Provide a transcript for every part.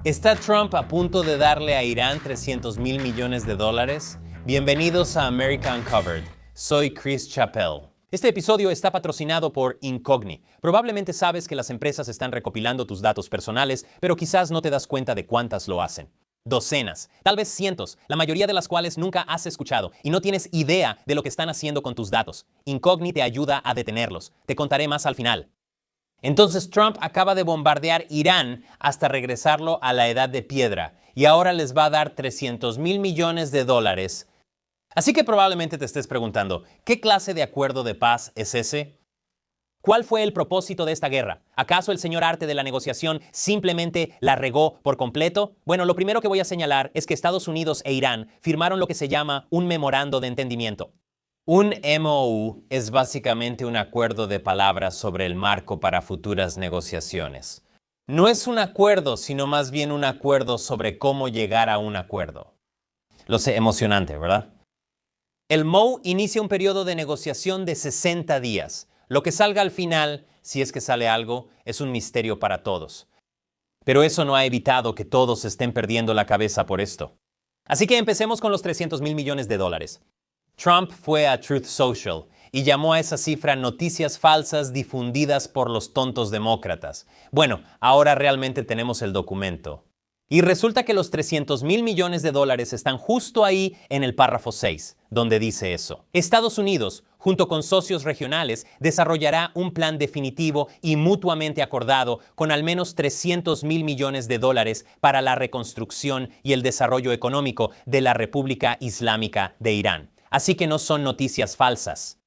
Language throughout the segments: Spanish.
¿Está Trump a punto de darle a Irán 300 mil millones de dólares? Bienvenidos a America Uncovered. Soy Chris Chappell. Este episodio está patrocinado por Incogni. Probablemente sabes que las empresas están recopilando tus datos personales, pero quizás no te das cuenta de cuántas lo hacen. Docenas, tal vez cientos, la mayoría de las cuales nunca has escuchado y no tienes idea de lo que están haciendo con tus datos. Incogni te ayuda a detenerlos. Te contaré más al final. Entonces Trump acaba de bombardear Irán hasta regresarlo a la edad de piedra y ahora les va a dar 300 mil millones de dólares. Así que probablemente te estés preguntando, ¿qué clase de acuerdo de paz es ese? ¿Cuál fue el propósito de esta guerra? ¿Acaso el señor arte de la negociación simplemente la regó por completo? Bueno, lo primero que voy a señalar es que Estados Unidos e Irán firmaron lo que se llama un memorando de entendimiento. Un MOU es básicamente un acuerdo de palabras sobre el marco para futuras negociaciones. No es un acuerdo, sino más bien un acuerdo sobre cómo llegar a un acuerdo. Lo sé, emocionante, ¿verdad? El MOU inicia un periodo de negociación de 60 días. Lo que salga al final, si es que sale algo, es un misterio para todos. Pero eso no ha evitado que todos estén perdiendo la cabeza por esto. Así que empecemos con los 300 mil millones de dólares. Trump fue a Truth Social y llamó a esa cifra noticias falsas difundidas por los tontos demócratas. Bueno, ahora realmente tenemos el documento. Y resulta que los 300 mil millones de dólares están justo ahí en el párrafo 6, donde dice eso. Estados Unidos, junto con socios regionales, desarrollará un plan definitivo y mutuamente acordado con al menos 300 mil millones de dólares para la reconstrucción y el desarrollo económico de la República Islámica de Irán. Así que no son noticias falsas.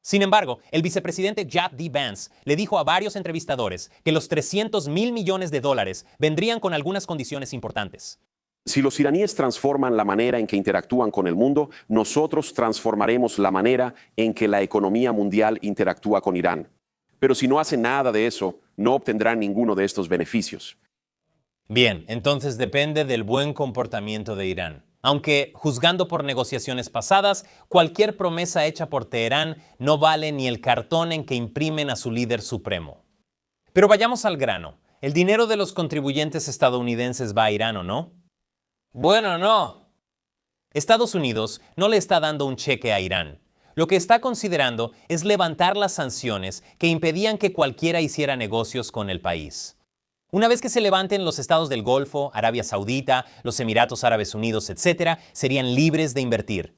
Sin embargo, el vicepresidente J. D. Vance le dijo a varios entrevistadores que los 300 mil millones de dólares vendrían con algunas condiciones importantes. Si los iraníes transforman la manera en que interactúan con el mundo, nosotros transformaremos la manera en que la economía mundial interactúa con Irán. Pero si no hacen nada de eso, no obtendrán ninguno de estos beneficios. Bien, entonces depende del buen comportamiento de Irán. Aunque, juzgando por negociaciones pasadas, cualquier promesa hecha por Teherán no vale ni el cartón en que imprimen a su líder supremo. Pero vayamos al grano. ¿El dinero de los contribuyentes estadounidenses va a Irán o no? Bueno, no. Estados Unidos no le está dando un cheque a Irán. Lo que está considerando es levantar las sanciones que impedían que cualquiera hiciera negocios con el país. Una vez que se levanten los estados del Golfo, Arabia Saudita, los Emiratos Árabes Unidos, etc., serían libres de invertir.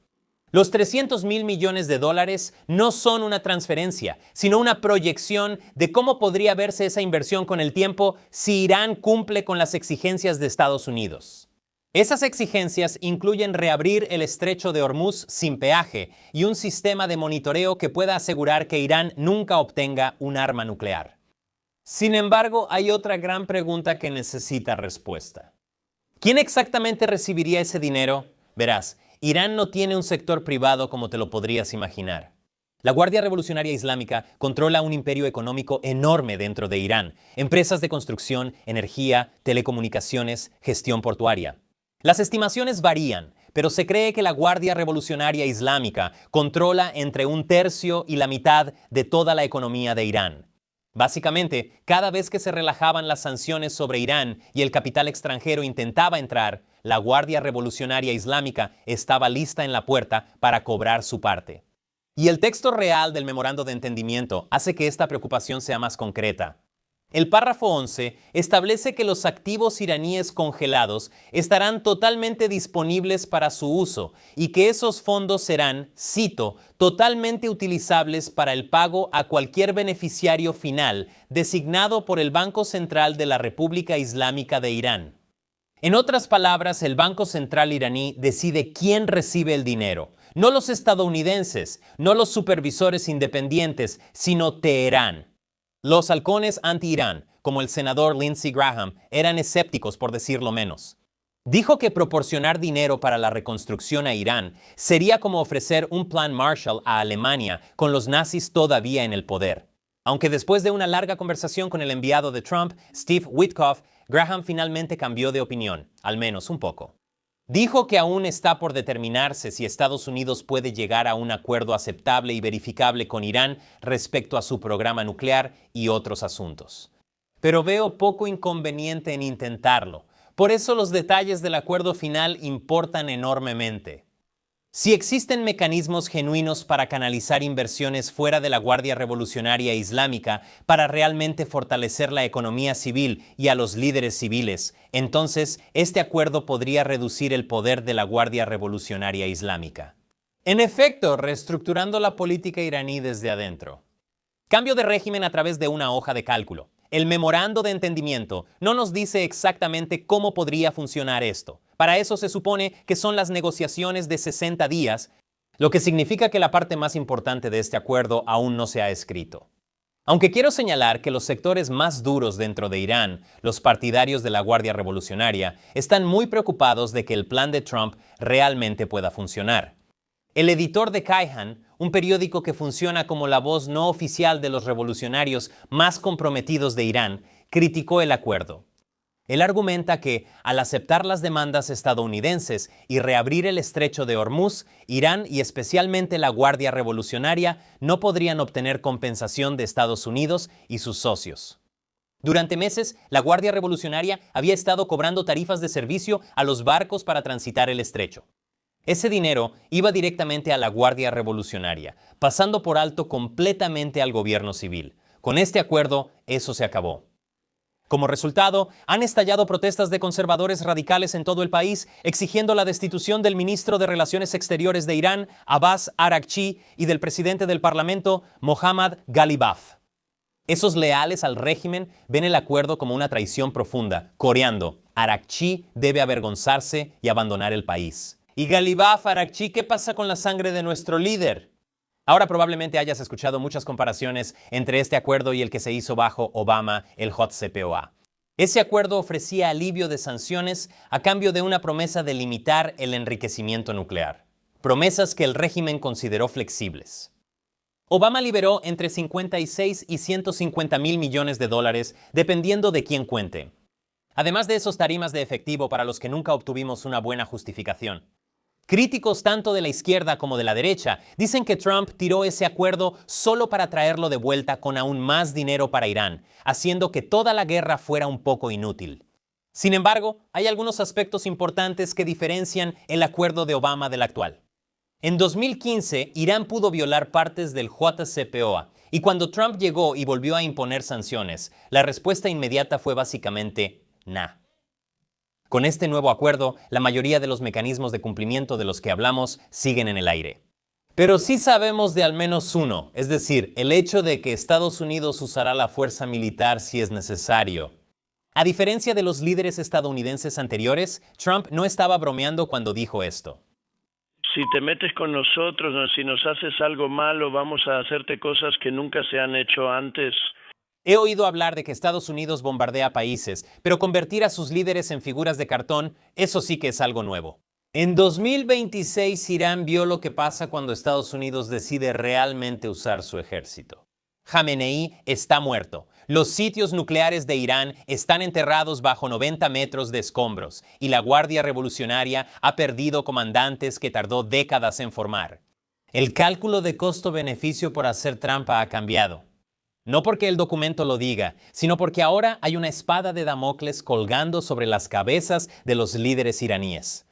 Los 300 mil millones de dólares no son una transferencia, sino una proyección de cómo podría verse esa inversión con el tiempo si Irán cumple con las exigencias de Estados Unidos. Esas exigencias incluyen reabrir el estrecho de Hormuz sin peaje y un sistema de monitoreo que pueda asegurar que Irán nunca obtenga un arma nuclear. Sin embargo, hay otra gran pregunta que necesita respuesta. ¿Quién exactamente recibiría ese dinero? Verás, Irán no tiene un sector privado como te lo podrías imaginar. La Guardia Revolucionaria Islámica controla un imperio económico enorme dentro de Irán, empresas de construcción, energía, telecomunicaciones, gestión portuaria. Las estimaciones varían, pero se cree que la Guardia Revolucionaria Islámica controla entre un tercio y la mitad de toda la economía de Irán. Básicamente, cada vez que se relajaban las sanciones sobre Irán y el capital extranjero intentaba entrar, la Guardia Revolucionaria Islámica estaba lista en la puerta para cobrar su parte. Y el texto real del memorando de entendimiento hace que esta preocupación sea más concreta. El párrafo 11 establece que los activos iraníes congelados estarán totalmente disponibles para su uso y que esos fondos serán, cito, totalmente utilizables para el pago a cualquier beneficiario final designado por el Banco Central de la República Islámica de Irán. En otras palabras, el Banco Central iraní decide quién recibe el dinero, no los estadounidenses, no los supervisores independientes, sino Teherán. Los halcones anti-Irán, como el senador Lindsey Graham, eran escépticos por decirlo menos. Dijo que proporcionar dinero para la reconstrucción a Irán sería como ofrecer un plan Marshall a Alemania con los nazis todavía en el poder. Aunque después de una larga conversación con el enviado de Trump, Steve Witkoff, Graham finalmente cambió de opinión, al menos un poco. Dijo que aún está por determinarse si Estados Unidos puede llegar a un acuerdo aceptable y verificable con Irán respecto a su programa nuclear y otros asuntos. Pero veo poco inconveniente en intentarlo, Por eso los detalles del acuerdo final importan enormemente. Si existen mecanismos genuinos para canalizar inversiones fuera de la Guardia Revolucionaria Islámica para realmente fortalecer la economía civil y a los líderes civiles, entonces este acuerdo podría reducir el poder de la Guardia Revolucionaria Islámica. En efecto, reestructurando la política iraní desde adentro. Cambio de régimen a través de una hoja de cálculo. El memorando de entendimiento no nos dice exactamente cómo podría funcionar esto. Para eso se supone que son las negociaciones de 60 días, lo que significa que la parte más importante de este acuerdo aún no se ha escrito. Aunque quiero señalar que los sectores más duros dentro de Irán, los partidarios de la Guardia Revolucionaria, están muy preocupados de que el plan de Trump realmente pueda funcionar. El editor de Kayhan, un periódico que funciona como la voz no oficial de los revolucionarios más comprometidos de Irán, criticó el acuerdo. Él argumenta que, al aceptar las demandas estadounidenses y reabrir el estrecho de Hormuz, Irán y especialmente la Guardia Revolucionaria no podrían obtener compensación de Estados Unidos y sus socios. Durante meses, la Guardia Revolucionaria había estado cobrando tarifas de servicio a los barcos para transitar el estrecho. Ese dinero iba directamente a la Guardia Revolucionaria, pasando por alto completamente al gobierno civil. Con este acuerdo, eso se acabó. Como resultado, han estallado protestas de conservadores radicales en todo el país, exigiendo la destitución del ministro de Relaciones Exteriores de Irán, Abbas Araghchi, y del presidente del Parlamento, Mohammad Ghalibaf. Esos leales al régimen ven el acuerdo como una traición profunda, coreando: Araghchi debe avergonzarse y abandonar el país. Y Ghalibaf, Araghchi, ¿qué pasa con la sangre de nuestro líder? Ahora probablemente hayas escuchado muchas comparaciones entre este acuerdo y el que se hizo bajo Obama, el JCPOA. Ese acuerdo ofrecía alivio de sanciones a cambio de una promesa de limitar el enriquecimiento nuclear. Promesas que el régimen consideró flexibles. Obama liberó entre 56 y 150 mil millones de dólares, dependiendo de quién cuente. Además de esos tarimas de efectivo para los que nunca obtuvimos una buena justificación. Críticos tanto de la izquierda como de la derecha dicen que Trump tiró ese acuerdo solo para traerlo de vuelta con aún más dinero para Irán, haciendo que toda la guerra fuera un poco inútil. Sin embargo, hay algunos aspectos importantes que diferencian el acuerdo de Obama del actual. En 2015, Irán pudo violar partes del JCPOA, y cuando Trump llegó y volvió a imponer sanciones, la respuesta inmediata fue básicamente nah. Con este nuevo acuerdo, la mayoría de los mecanismos de cumplimiento de los que hablamos siguen en el aire. Pero sí sabemos de al menos uno, es decir, el hecho de que Estados Unidos usará la fuerza militar si es necesario. A diferencia de los líderes estadounidenses anteriores, Trump no estaba bromeando cuando dijo esto. Si te metes con nosotros, si nos haces algo malo, vamos a hacerte cosas que nunca se han hecho antes. He oído hablar de que Estados Unidos bombardea países, pero convertir a sus líderes en figuras de cartón, eso sí que es algo nuevo. En 2026, Irán vio lo que pasa cuando Estados Unidos decide realmente usar su ejército. Jamenei está muerto. Los sitios nucleares de Irán están enterrados bajo 90 metros de escombros, y la Guardia Revolucionaria ha perdido comandantes que tardó décadas en formar. El cálculo de costo-beneficio por hacer trampa ha cambiado. No porque el documento lo diga, sino porque ahora hay una espada de Damocles colgando sobre las cabezas de los líderes iraníes.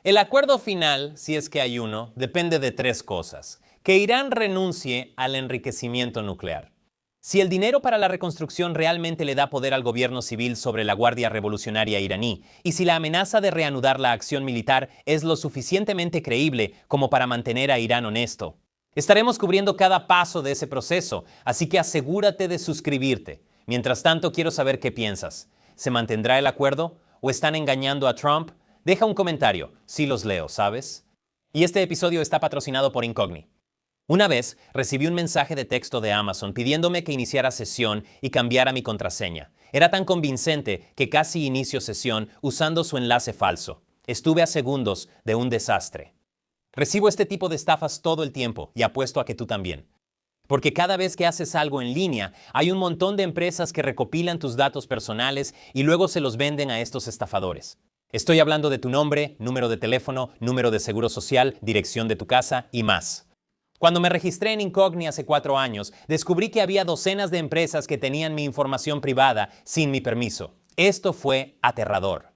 El acuerdo final, si es que hay uno, depende de tres cosas. Que Irán renuncie al enriquecimiento nuclear. Si el dinero para la reconstrucción realmente le da poder al gobierno civil sobre la Guardia Revolucionaria iraní, y si la amenaza de reanudar la acción militar es lo suficientemente creíble como para mantener a Irán honesto. Estaremos cubriendo cada paso de ese proceso, así que asegúrate de suscribirte. Mientras tanto, quiero saber qué piensas. ¿Se mantendrá el acuerdo? ¿O están engañando a Trump? Deja un comentario, sí los leo, ¿sabes? Y este episodio está patrocinado por Incogni. Una vez recibí un mensaje de texto de Amazon pidiéndome que iniciara sesión y cambiara mi contraseña. Era tan convincente que casi inicio sesión usando su enlace falso. Estuve a segundos de un desastre. Recibo este tipo de estafas todo el tiempo y apuesto a que tú también. Porque cada vez que haces algo en línea, hay un montón de empresas que recopilan tus datos personales y luego se los venden a estos estafadores. Estoy hablando de tu nombre, número de teléfono, número de seguro social, dirección de tu casa y más. Cuando me registré en Incogni hace 4 años, descubrí que había docenas de empresas que tenían mi información privada sin mi permiso. Esto fue aterrador.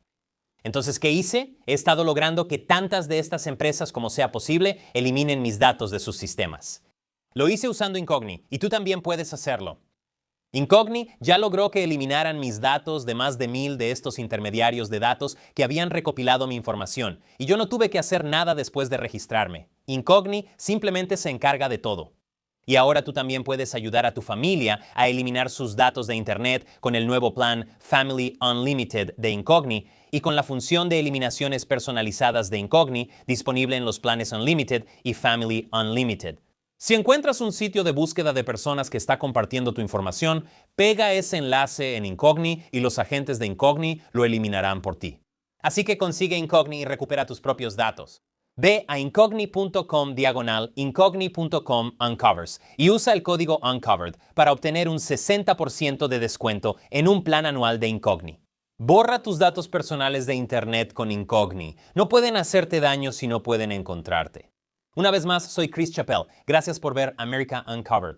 Entonces, ¿qué hice? He estado logrando que tantas de estas empresas como sea posible eliminen mis datos de sus sistemas. Lo hice usando Incogni y tú también puedes hacerlo. Incogni ya logró que eliminaran mis datos de más de 1000 de estos intermediarios de datos que habían recopilado mi información, y yo no tuve que hacer nada después de registrarme. Incogni simplemente se encarga de todo. Y ahora tú también puedes ayudar a tu familia a eliminar sus datos de Internet con el nuevo plan Family Unlimited de Incogni y con la función de eliminaciones personalizadas de Incogni disponible en los planes Unlimited y Family Unlimited. Si encuentras un sitio de búsqueda de personas que está compartiendo tu información, pega ese enlace en Incogni y los agentes de Incogni lo eliminarán por ti. Así que consigue Incogni y recupera tus propios datos. Ve a incogni.com/incogni.com/uncovers y usa el código UNCOVERED para obtener un 60% de descuento en un plan anual de Incogni. Borra tus datos personales de Internet con Incogni. No pueden hacerte daño si no pueden encontrarte. Una vez más, soy Chris Chappell. Gracias por ver America Uncovered.